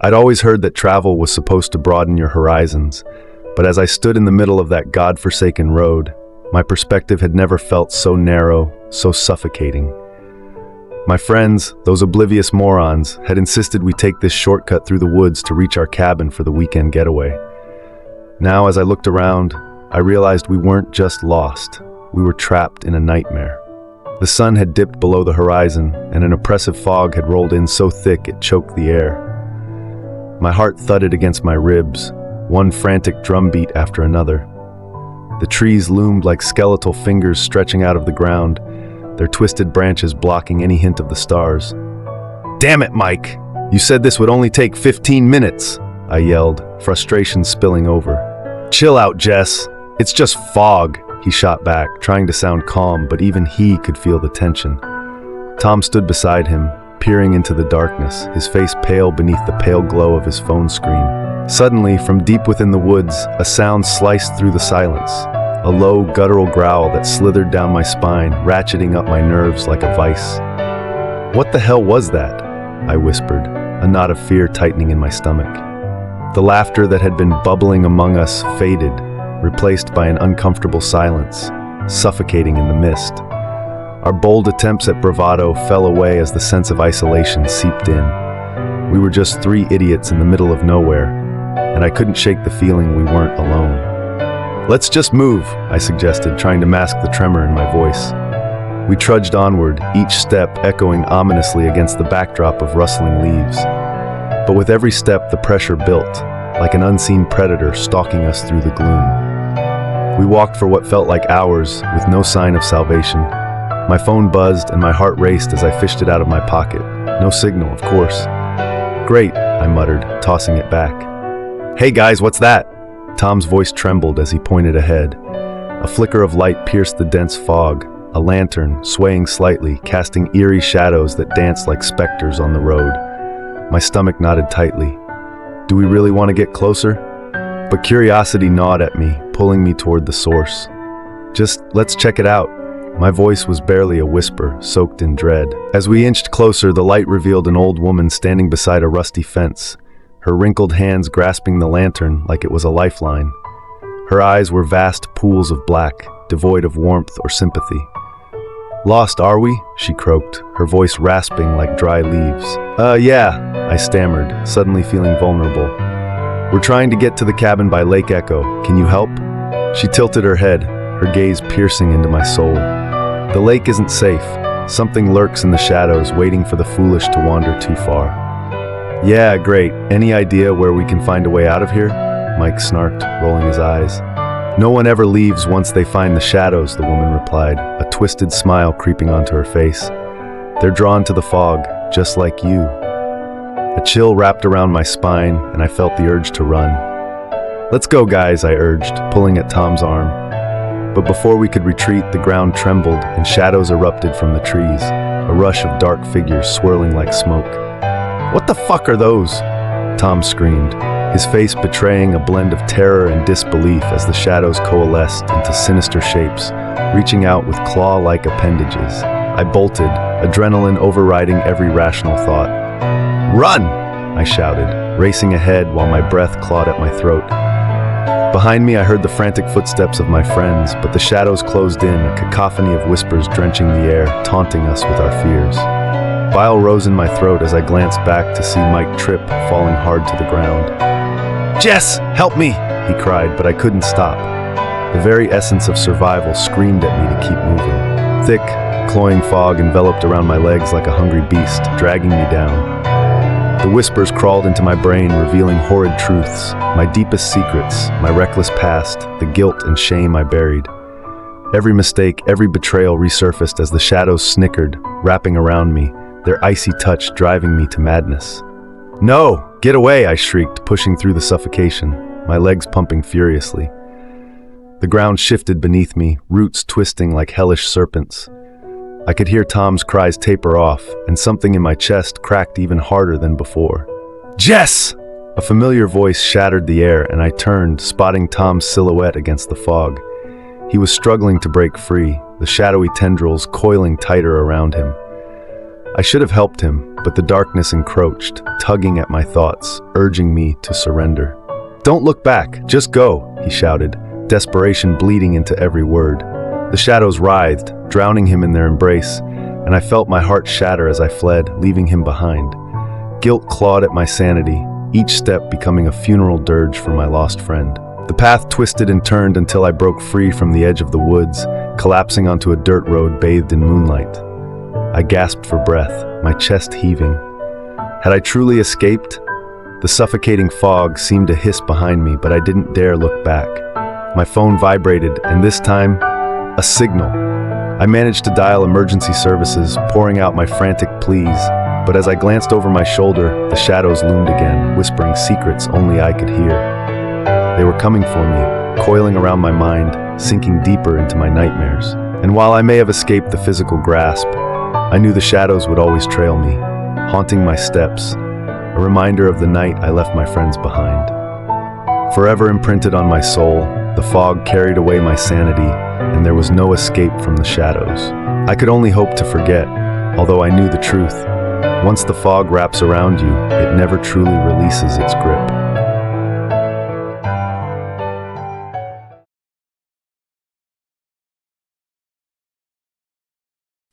I'd always heard that travel was supposed to broaden your horizons, but as I stood in the middle of that God-forsaken road, my perspective had never felt so narrow, so suffocating. My friends, those oblivious morons, had insisted we take this shortcut through the woods to reach our cabin for the weekend getaway. Now, as I looked around, I realized we weren't just lost, we were trapped in a nightmare. The sun had dipped below the horizon, and an oppressive fog had rolled in so thick it choked the air. My heart thudded against my ribs, one frantic drumbeat after another. The trees loomed like skeletal fingers stretching out of the ground, their twisted branches blocking any hint of the stars. "Damn it, Mike! You said this would only take 15 minutes!" I yelled, frustration spilling over. "Chill out, Jess. It's just fog," he shot back, trying to sound calm, but even he could feel the tension. Tom stood beside him, peering into the darkness, his face pale beneath the pale glow of his phone screen. Suddenly, from deep within the woods, a sound sliced through the silence. A low, guttural growl that slithered down my spine, ratcheting up my nerves like a vice. "What the hell was that?" I whispered, a knot of fear tightening in my stomach. The laughter that had been bubbling among us faded, replaced by an uncomfortable silence, suffocating in the mist. Our bold attempts at bravado fell away as the sense of isolation seeped in. We were just three idiots in the middle of nowhere, and I couldn't shake the feeling we weren't alone. "Let's just move," I suggested, trying to mask the tremor in my voice. We trudged onward, each step echoing ominously against the backdrop of rustling leaves. But with every step, the pressure built, like an unseen predator stalking us through the gloom. We walked for what felt like hours, with no sign of salvation. My phone buzzed and my heart raced as I fished it out of my pocket. No signal, of course. "Great," I muttered, tossing it back. "Hey guys, what's that?" Tom's voice trembled as he pointed ahead. A flicker of light pierced the dense fog, a lantern, swaying slightly, casting eerie shadows that danced like specters on the road. My stomach knotted tightly. Do we really want to get closer? But curiosity gnawed at me, pulling me toward the source. "Just, let's check it out." My voice was barely a whisper, soaked in dread. As we inched closer, the light revealed an old woman standing beside a rusty fence, her wrinkled hands grasping the lantern like it was a lifeline. Her eyes were vast pools of black, devoid of warmth or sympathy. "Lost, are we?" she croaked, her voice rasping like dry leaves. Yeah," I stammered, suddenly feeling vulnerable. "We're trying to get to the cabin by Lake Echo. Can you help?" She tilted her head, her gaze piercing into my soul. "The lake isn't safe. Something lurks in the shadows, waiting for the foolish to wander too far." "Yeah, great. Any idea where we can find a way out of here?" Mike snarked, rolling his eyes. "No one ever leaves once they find the shadows," the woman replied, a twisted smile creeping onto her face. "They're drawn to the fog, just like you." A chill wrapped around my spine, and I felt the urge to run. "Let's go, guys," I urged, pulling at Tom's arm. But before we could retreat, the ground trembled and shadows erupted from the trees, a rush of dark figures swirling like smoke. "What the fuck are those?" Tom screamed, his face betraying a blend of terror and disbelief as the shadows coalesced into sinister shapes, reaching out with claw-like appendages. I bolted, adrenaline overriding every rational thought. "Run!" I shouted, racing ahead while my breath clawed at my throat. Behind me, I heard the frantic footsteps of my friends, but the shadows closed in, a cacophony of whispers drenching the air, taunting us with our fears. Bile rose in my throat as I glanced back to see Mike trip, falling hard to the ground. "Jess, help me!" he cried, but I couldn't stop. The very essence of survival screamed at me to keep moving. Thick, cloying fog enveloped around my legs like a hungry beast, dragging me down. The whispers crawled into my brain, revealing horrid truths, my deepest secrets, my reckless past, the guilt and shame I buried. Every mistake, every betrayal resurfaced as the shadows snickered, wrapping around me, their icy touch driving me to madness. "No! Get away!" I shrieked, pushing through the suffocation, my legs pumping furiously. The ground shifted beneath me, roots twisting like hellish serpents. I could hear Tom's cries taper off, and something in my chest cracked even harder than before. "Jess!" A familiar voice shattered the air, and I turned, spotting Tom's silhouette against the fog. He was struggling to break free, the shadowy tendrils coiling tighter around him. I should have helped him, but the darkness encroached, tugging at my thoughts, urging me to surrender. "Don't look back, just go," he shouted, desperation bleeding into every word. The shadows writhed, drowning him in their embrace, and I felt my heart shatter as I fled, leaving him behind. Guilt clawed at my sanity, each step becoming a funeral dirge for my lost friend. The path twisted and turned until I broke free from the edge of the woods, collapsing onto a dirt road bathed in moonlight. I gasped for breath, my chest heaving. Had I truly escaped? The suffocating fog seemed to hiss behind me, but I didn't dare look back. My phone vibrated, and this time, a signal. I managed to dial emergency services, pouring out my frantic pleas, but as I glanced over my shoulder, the shadows loomed again, whispering secrets only I could hear. They were coming for me, coiling around my mind, sinking deeper into my nightmares. And while I may have escaped the physical grasp, I knew the shadows would always trail me, haunting my steps, a reminder of the night I left my friends behind. Forever imprinted on my soul, the fog carried away my sanity, and there was no escape from the shadows. I could only hope to forget, although I knew the truth. Once the fog wraps around you, it never truly releases its grip.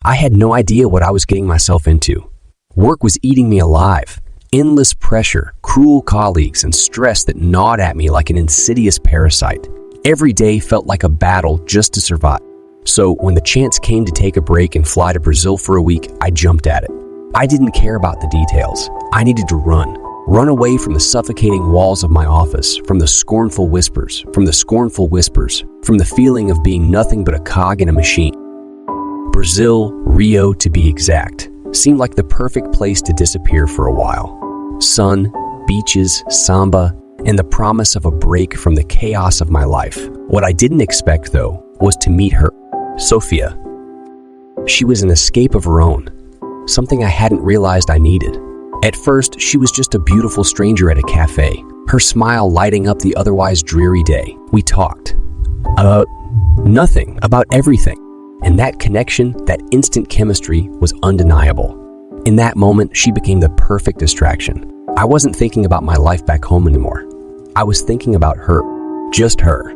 I had no idea what I was getting myself into. Work was eating me alive. Endless pressure, cruel colleagues, and stress that gnawed at me like an insidious parasite. Every day felt like a battle just to survive. So when the chance came to take a break and fly to Brazil for a week, I jumped at it. I didn't care about the details. I needed to run. Run away from the suffocating walls of my office, from the scornful whispers, from the feeling of being nothing but a cog in a machine. Brazil, Rio to be exact, seemed like the perfect place to disappear for a while. Sun, beaches, samba, and the promise of a break from the chaos of my life. What I didn't expect, though, was to meet her, Sofia. She was an escape of her own, something I hadn't realized I needed. At first, she was just a beautiful stranger at a cafe, her smile lighting up the otherwise dreary day. We talked. Nothing, about everything. And that connection, that instant chemistry, was undeniable. In that moment, she became the perfect distraction. I wasn't thinking about my life back home anymore. I was thinking about her, just her.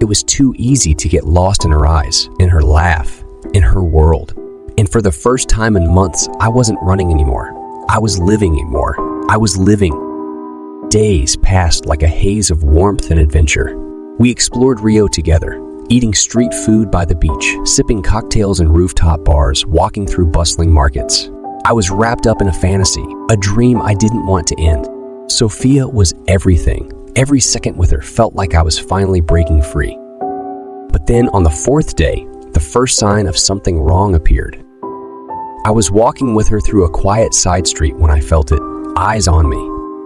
It was too easy to get lost in her eyes, in her laugh, in her world. And for the first time in months, I wasn't running anymore. I was living anymore. I was living. Days passed like a haze of warmth and adventure. We explored Rio together, eating street food by the beach, sipping cocktails in rooftop bars, walking through bustling markets. I was wrapped up in a fantasy, a dream I didn't want to end. Sofia was everything. Every second with her felt like I was finally breaking free. But then on the fourth day, the first sign of something wrong appeared. I was walking with her through a quiet side street when I felt it, eyes on me.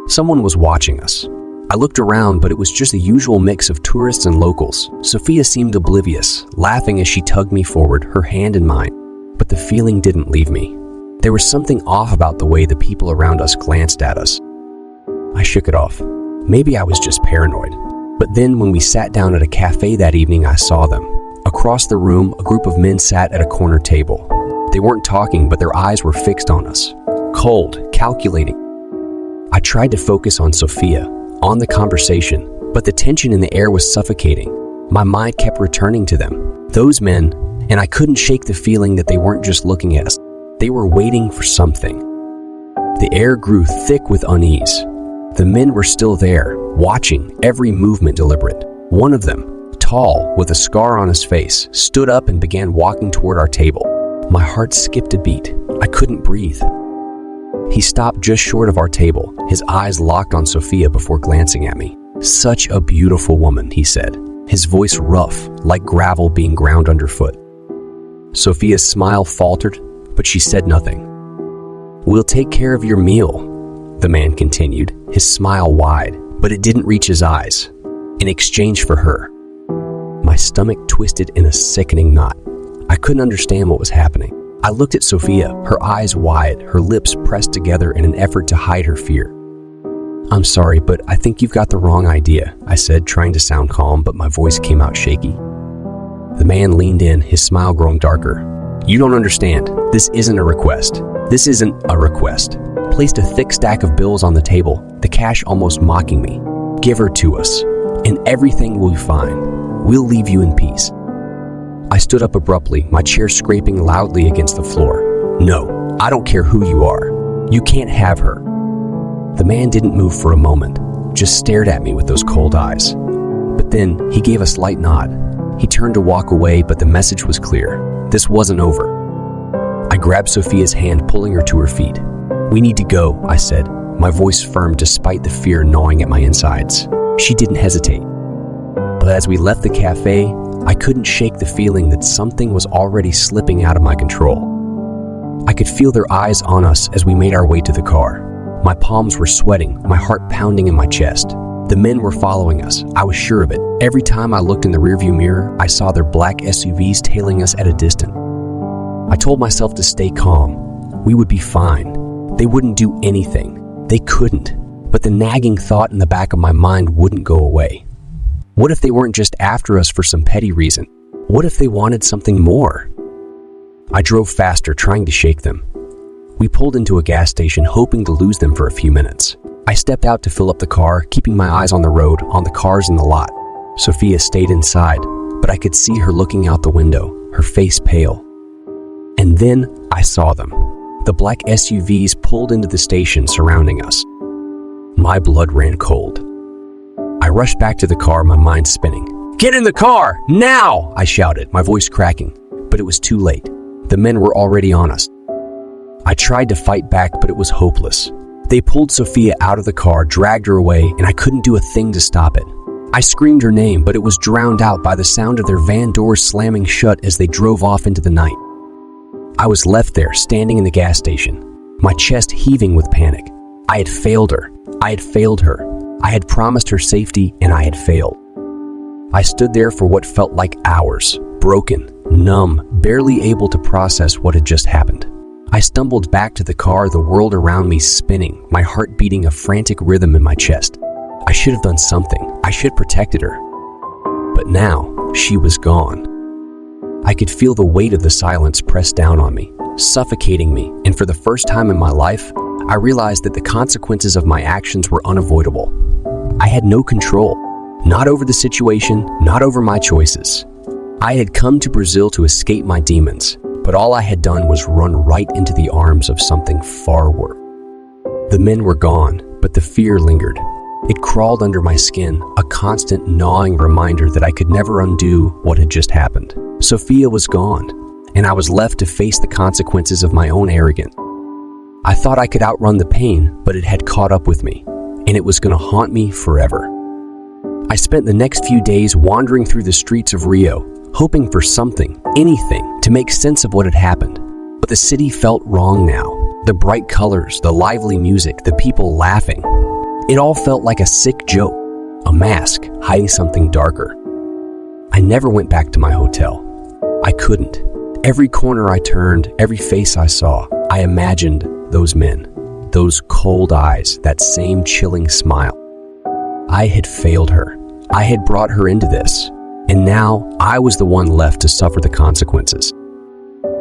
Someone was watching us. I looked around, but it was just the usual mix of tourists and locals. Sofia seemed oblivious, laughing as she tugged me forward, her hand in mine. But the feeling didn't leave me. There was something off about the way the people around us glanced at us. I shook it off. Maybe I was just paranoid. But then when we sat down at a cafe that evening, I saw them. Across the room, a group of men sat at a corner table. They weren't talking, but their eyes were fixed on us. Cold, calculating. I tried to focus on Sofia, on the conversation, but the tension in the air was suffocating. My mind kept returning to them, those men, and I couldn't shake the feeling that they weren't just looking at us. They were waiting for something. The air grew thick with unease. The men were still there, watching, every movement deliberate. One of them, tall, with a scar on his face, stood up and began walking toward our table. My heart skipped a beat. I couldn't breathe. He stopped just short of our table, his eyes locked on Sofia before glancing at me. "Such a beautiful woman," he said, his voice rough, like gravel being ground underfoot. Sofia's smile faltered, but she said nothing. "We'll take care of your meal," the man continued, his smile wide, but it didn't reach his eyes. "In exchange for her." My stomach twisted in a sickening knot. I couldn't understand what was happening. I looked at Sofia, her eyes wide, her lips pressed together in an effort to hide her fear. "I'm sorry, but I think you've got the wrong idea," I said, trying to sound calm, but my voice came out shaky. The man leaned in, his smile growing darker. "You don't understand. This isn't a request. This isn't a request. Placed a thick stack of bills on the table, the cash almost mocking me. Give her to us, and everything will be fine. We'll leave you in peace. I stood up abruptly, my chair scraping loudly against the floor. No, I don't care who you are. You can't have her. The man didn't move for a moment, just stared at me with those cold eyes. But then he gave a slight nod. He turned to walk away, but the message was clear. This wasn't over. I grabbed Sophia's hand, pulling her to her feet. We need to go, I said, my voice firm despite the fear gnawing at my insides. She didn't hesitate. But as we left the cafe, I couldn't shake the feeling that something was already slipping out of my control. I could feel their eyes on us as we made our way to the car. My palms were sweating, my heart pounding in my chest. The men were following us, I was sure of it. Every time I looked in the rearview mirror, I saw their black SUVs tailing us at a distance. I told myself to stay calm. We would be fine. They wouldn't do anything. They couldn't. But the nagging thought in the back of my mind wouldn't go away. What if they weren't just after us for some petty reason? What if they wanted something more? I drove faster, trying to shake them. We pulled into a gas station, hoping to lose them for a few minutes. I stepped out to fill up the car, keeping my eyes on the road, on the cars in the lot. Sophia stayed inside, but I could see her looking out the window, her face pale. And then I saw them. The black SUVs pulled into the station surrounding us. My blood ran cold. I rushed back to the car, my mind spinning. Get in the car, now! I shouted, my voice cracking. But it was too late. The men were already on us. I tried to fight back, but it was hopeless. They pulled Sophia out of the car, dragged her away, and I couldn't do a thing to stop it. I screamed her name, but it was drowned out by the sound of their van doors slamming shut as they drove off into the night. I was left there, standing in the gas station, my chest heaving with panic. I had failed her. I had failed her. I had promised her safety, and I had failed. I stood there for what felt like hours, broken, numb, barely able to process what had just happened. I stumbled back to the car, the world around me spinning, my heart beating a frantic rhythm in my chest. I should have done something. I should have protected her. But now, she was gone. I could feel the weight of the silence press down on me, suffocating me, and for the first time in my life, I realized that the consequences of my actions were unavoidable. I had no control, not over the situation, not over my choices. I had come to Brazil to escape my demons, but all I had done was run right into the arms of something far worse. The men were gone, but the fear lingered. It crawled under my skin, a constant gnawing reminder that I could never undo what had just happened. Sophia was gone, and I was left to face the consequences of my own arrogance. I thought I could outrun the pain, but it had caught up with me, and it was going to haunt me forever. I spent the next few days wandering through the streets of Rio, hoping for something, anything, to make sense of what had happened. But the city felt wrong now. The bright colors, the lively music, the people laughing. It all felt like a sick joke, a mask hiding something darker. I never went back to my hotel. I couldn't. Every corner I turned, every face I saw, I imagined those men, those cold eyes, that same chilling smile. I had failed her. I had brought her into this, and now I was the one left to suffer the consequences.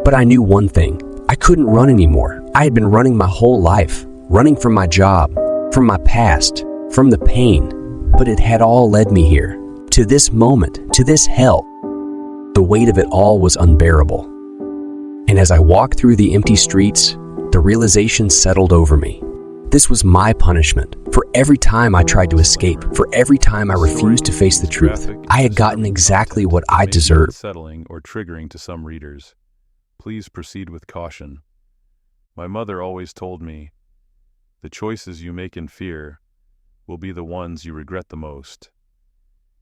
But I knew one thing. I couldn't run anymore. I had been running my whole life, running from my job, from my past, from the pain, but it had all led me here, to this moment, to this hell. The weight of it all was unbearable. And as I walked through the empty streets, the realization settled over me. This was my punishment. For every time I tried to escape, for every time I refused to face the truth, I had gotten exactly what I deserved. Unsettling or triggering to some readers. Please proceed with caution. My mother always told me, the choices you make in fear will be the ones you regret the most.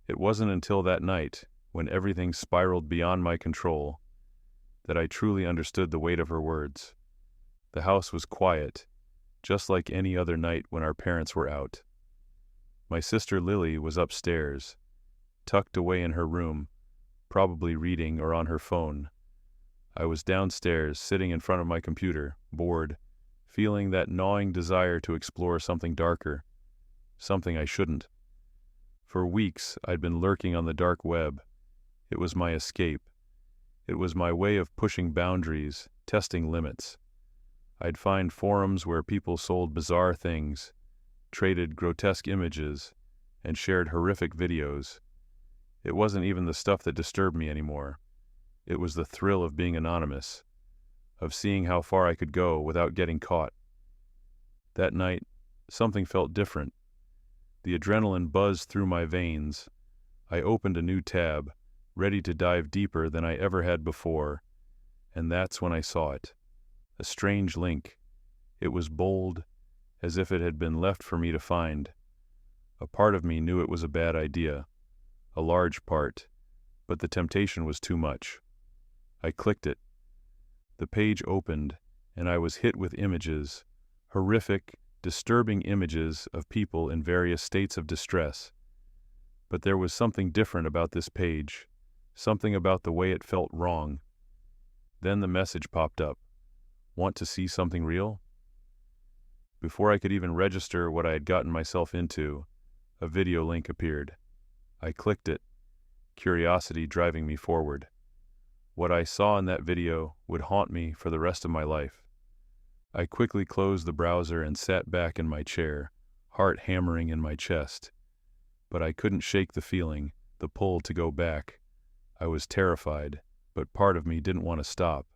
It wasn't until that night, when everything spiraled beyond my control, that I truly understood the weight of her words. The house was quiet, just like any other night when our parents were out. My sister Lily was upstairs, tucked away in her room, probably reading or on her phone. I was downstairs, sitting in front of my computer, bored, feeling that gnawing desire to explore something darker, something I shouldn't. For weeks, I'd been lurking on the dark web. It was my escape. It was my way of pushing boundaries, testing limits. I'd find forums where people sold bizarre things, traded grotesque images, and shared horrific videos. It wasn't even the stuff that disturbed me anymore. It was the thrill of being anonymous, of seeing how far I could go without getting caught. That night, something felt different. The adrenaline buzzed through my veins. I opened a new tab, ready to dive deeper than I ever had before, and that's when I saw it. A strange link. It was bold, as if it had been left for me to find. A part of me knew it was a bad idea, a large part, but the temptation was too much. I clicked it. The page opened, and I was hit with images, horrific, disturbing images of people in various states of distress. But there was something different about this page, something about the way it felt wrong. Then the message popped up. Want to see something real? Before I could even register what I had gotten myself into, a video link appeared. I clicked it, curiosity driving me forward. What I saw in that video would haunt me for the rest of my life. I quickly closed the browser and sat back in my chair, heart hammering in my chest. But I couldn't shake the feeling, the pull to go back. I was terrified, but part of me didn't want to stop.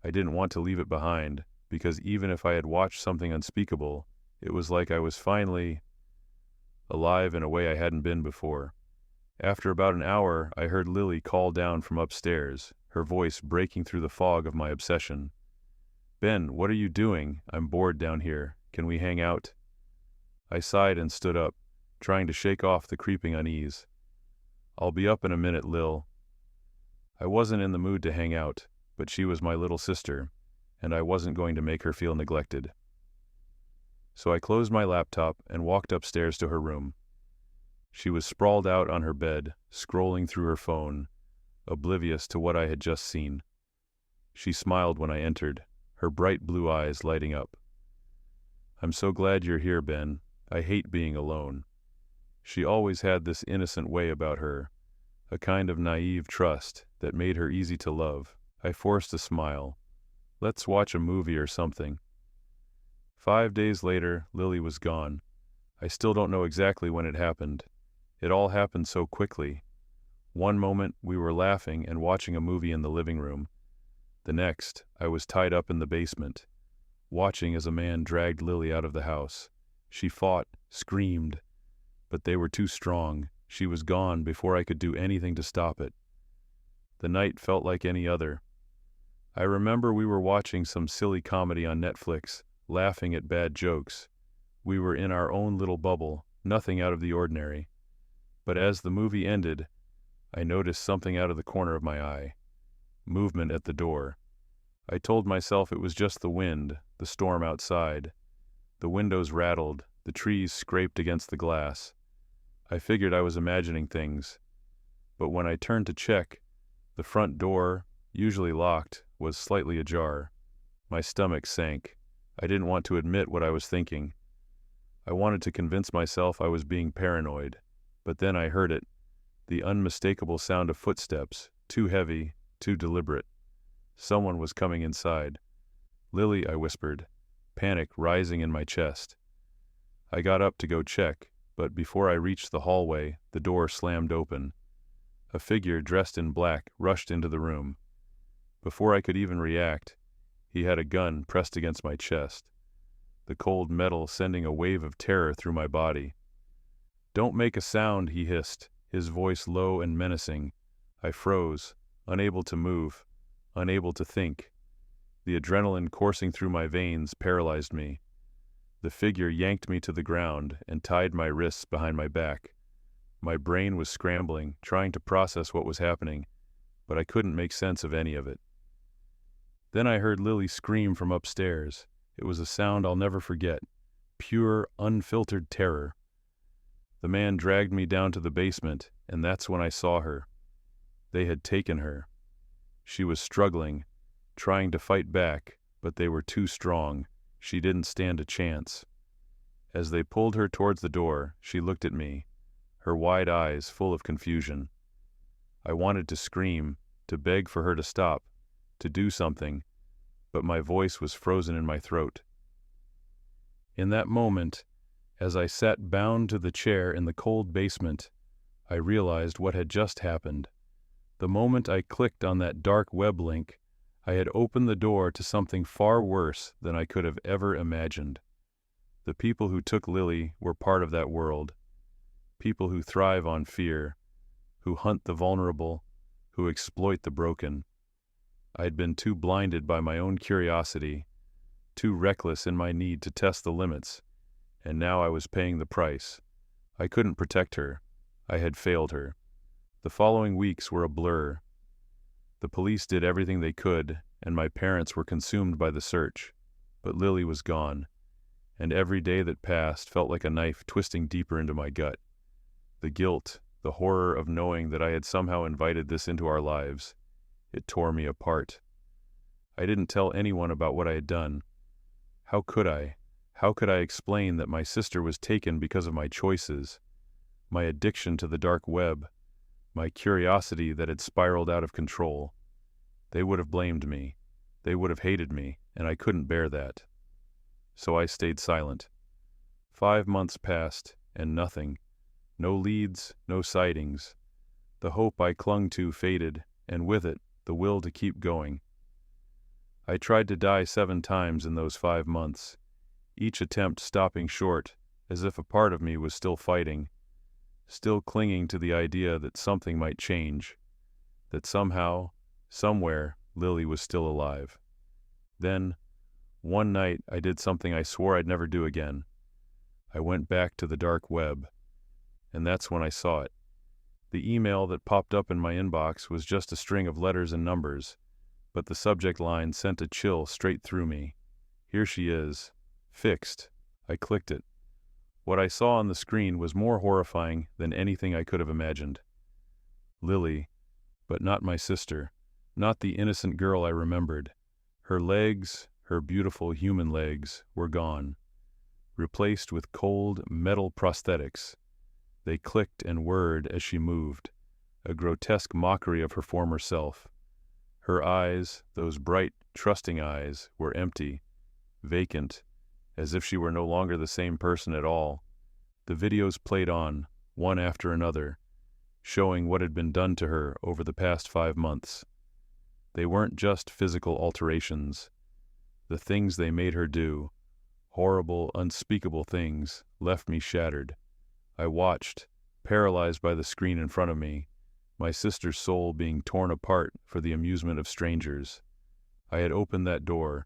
I didn't want to leave it behind, because even if I had watched something unspeakable, it was like I was finally alive in a way I hadn't been before. After about an hour, I heard Lily call down from upstairs, her voice breaking through the fog of my obsession. "Ben, what are you doing? I'm bored down here. Can we hang out?" I sighed and stood up, trying to shake off the creeping unease. "I'll be up in a minute, Lil." I wasn't in the mood to hang out, but she was my little sister, and I wasn't going to make her feel neglected. So I closed my laptop and walked upstairs to her room. She was sprawled out on her bed, scrolling through her phone, oblivious to what I had just seen. She smiled when I entered, her bright blue eyes lighting up. "I'm so glad you're here, Ben. I hate being alone." She always had this innocent way about her, a kind of naive trust that made her easy to love. I forced a smile. "Let's watch a movie or something." 5 days later, Lily was gone. I still don't know exactly when it happened. It all happened so quickly. One moment, we were laughing and watching a movie in the living room. The next, I was tied up in the basement, watching as a man dragged Lily out of the house. She fought, screamed, but they were too strong. She was gone before I could do anything to stop it. The night felt like any other. I remember we were watching some silly comedy on Netflix, laughing at bad jokes. We were in our own little bubble, nothing out of the ordinary. But as the movie ended, I noticed something out of the corner of my eye. Movement at the door. I told myself it was just the wind, the storm outside. The windows rattled, the trees scraped against the glass. I figured I was imagining things. But when I turned to check, the front door, usually locked, was slightly ajar. My stomach sank. I didn't want to admit what I was thinking. I wanted to convince myself I was being paranoid. But then I heard it, the unmistakable sound of footsteps, too heavy, too deliberate. Someone was coming inside. "Lily," I whispered, panic rising in my chest. I got up to go check, but before I reached the hallway, the door slammed open. A figure dressed in black rushed into the room. Before I could even react, he had a gun pressed against my chest, the cold metal sending a wave of terror through my body. "Don't make a sound," he hissed, his voice low and menacing. I froze, unable to move, unable to think. The adrenaline coursing through my veins paralyzed me. The figure yanked me to the ground and tied my wrists behind my back. My brain was scrambling, trying to process what was happening, but I couldn't make sense of any of it. Then I heard Lily scream from upstairs. It was a sound I'll never forget, pure, unfiltered terror. The man dragged me down to the basement, and that's when I saw her. They had taken her. She was struggling, trying to fight back, but they were too strong. She didn't stand a chance. As they pulled her towards the door, she looked at me, her wide eyes full of confusion. I wanted to scream, to beg for her to stop, to do something, but my voice was frozen in my throat. In that moment, as I sat bound to the chair in the cold basement, I realized what had just happened. The moment I clicked on that dark web link, I had opened the door to something far worse than I could have ever imagined. The people who took Lily were part of that world. People who thrive on fear, who hunt the vulnerable, who exploit the broken. I had been too blinded by my own curiosity, too reckless in my need to test the limits, and now I was paying the price. I couldn't protect her. I had failed her. The following weeks were a blur. The police did everything they could, and my parents were consumed by the search. But Lily was gone, and every day that passed felt like a knife twisting deeper into my gut. The guilt, the horror of knowing that I had somehow invited this into our lives, it tore me apart. I didn't tell anyone about what I had done. How could I? How could I explain that my sister was taken because of my choices, my addiction to the dark web, my curiosity that had spiraled out of control? They would have blamed me. They would have hated me, and I couldn't bear that. So I stayed silent. 5 months passed, and nothing. No leads, no sightings. The hope I clung to faded, and with it, the will to keep going. I tried to die 7 times in those 5 months, each attempt stopping short, as if a part of me was still fighting, still clinging to the idea that something might change, that somehow, somewhere, Lily was still alive. Then, one night, I did something I swore I'd never do again. I went back to the dark web, and that's when I saw it. The email that popped up in my inbox was just a string of letters and numbers, but the subject line sent a chill straight through me. Here she is. Fixed. I clicked it. What I saw on the screen was more horrifying than anything I could have imagined. Lily, but not my sister, not the innocent girl I remembered. Her legs, her beautiful human legs, were gone, replaced with cold metal prosthetics. They clicked and whirred as she moved, a grotesque mockery of her former self. Her eyes, those bright, trusting eyes, were empty, vacant, as if she were no longer the same person at all. The videos played on, one after another, showing what had been done to her over the past 5 months. They weren't just physical alterations. The things they made her do, horrible, unspeakable things, left me shattered. I watched, paralyzed by the screen in front of me, my sister's soul being torn apart for the amusement of strangers. I had opened that door.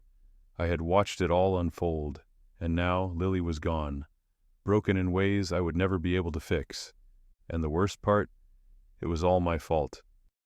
I had watched it all unfold, and now Lily was gone, broken in ways I would never be able to fix. And the worst part? It was all my fault.